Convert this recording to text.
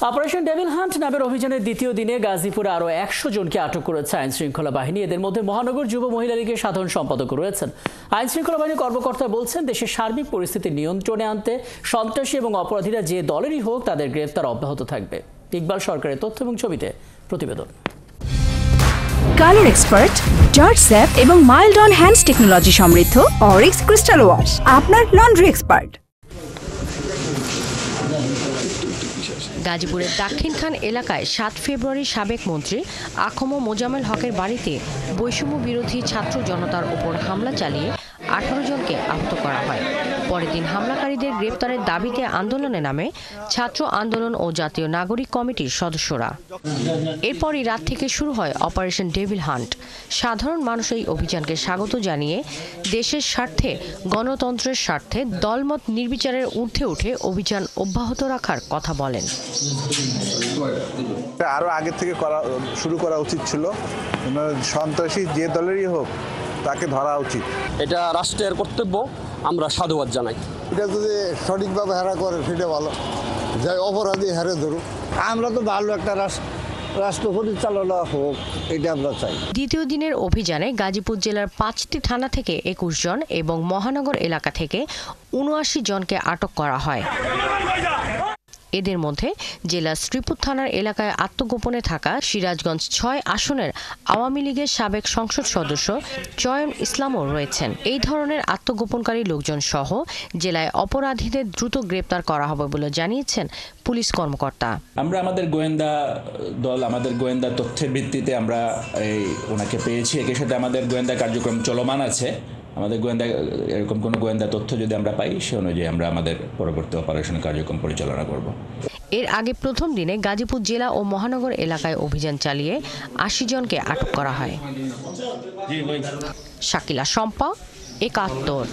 Operation devil hunt নামের অভিযানের দ্বিতীয় দিনে গাজীপুরে আরও ১০০ জনকে আটক করেছে আইন শৃঙ্খলা বাহিনী। এদের মধ্যে মহানগর যুব মহিলা লীগের সাধারণ সম্পাদক রয়েছেন। আইন শৃঙ্খলা বাহিনীর কর্মকর্তা বলছেন, দেশের সার্বিক পরিস্থিতি নিয়ন্ত্রণে আনতে সন্ত্রাসী এবং অপরাধীরা যে দলেরই হোক তাদের গ্রেফতার অব্যাহত থাকবে। ইকবাল সরকারের তথ্য এবং ছবিতে প্রতিবেদন। কালার এক্সপার্ট, জর্জ স্যাপ এবং মাইল্ড অন হ্যান্ডস টেকনোলজি সমৃদ্ধ অরিক্স ক্রিস্টাল ওয়াশ আপনার লন্ড্রি এক্সপার্ট। গাজীপুরের দাক্ষিণখান এলাকায় ৭ ফেব্রুয়ারি সাবেক মন্ত্রী আখম মোজাম্মেল হকের বাড়িতে বৈষম্য বিরোধী ছাত্র জনতার উপর হামলা চালিয়ে ১৮ জনকে আহত করা হয়। পরের দিন হামলাকারীদের গ্রেপ্তারের দাবিতে আন্দোলনে নামে ছাত্র আন্দোলন ও জাতীয় নাগরিক কমিটির সদস্যরা। এরপরই রাত থেকে শুরু হয় অপারেশন ডেভিল হান্ট। সাধারণ মানুষ এই অভিযানকে স্বাগত জানিয়ে দেশের স্বার্থে, গণতন্ত্রের স্বার্থে দলমত নির্বিচারের ঊর্ধ্বে উঠে অভিযান অব্যাহত রাখার কথা বলেন। আরো আগে থেকে শুরু করা উচিত ছিল। সন্ত্রাসী যে দলেরই হোক তাকে ধরা উচিত। এটা রাষ্ট্রের কর্তব্য, আমরা সাধুবাদ জানাই। এটা যদি সঠিকভাবে হারা করে সেটা ভালো, যাই অপরাধী হারে ধরুক। আমরা তো ভালো একটা রাষ্ট্র পরিচালনা হোক, এটা আমরা চাই। দ্বিতীয় দিনের অভিযানে গাজীপুর জেলার ৫টি থানা থেকে ২১ জন এবং মহানগর এলাকা থেকে ৭৯ জনকে আটক করা হয়। এদের মধ্যে জেলার শ্রীপুর থানার এলাকায় আত্মগোপনে থাকা সিরাজগঞ্জ ৬ আসনের আওয়ামী লীগের সাবেক সংসদ সদস্য চয়ন ইসলামও রয়েছেন। এই ধরনের আত্মগোপনকারী লোকজন সহ জেলায় অপরাধীদের দ্রুত গ্রেপ্তার করা হবে বলে জানিয়েছেন পুলিশ কর্মকর্তা। আমরা আমাদের গোয়েন্দা দল, আমাদের গোয়েন্দা তথ্যের ভিত্তিতে আমরা ওনাকে পেয়েছি। একই সাথে আমাদের গোয়েন্দা কার্যক্রম চলমান আছে। আমাদের গোয়েন্দা এরকম কোনো গোয়েন্দা তথ্য যদি আমরা পাই, সে অনুযায়ী আমরা আমাদের পরবর্তী অপারেশন কার্যক্রম পরিচালনা করব। এর আগে প্রথম দিনে গাজীপুর জেলা ও মহানগর এলাকায় অভিযান চালিয়ে ৮০ জনকে আটক করা হয়। শাকিলা শম্পা, একাত্তর।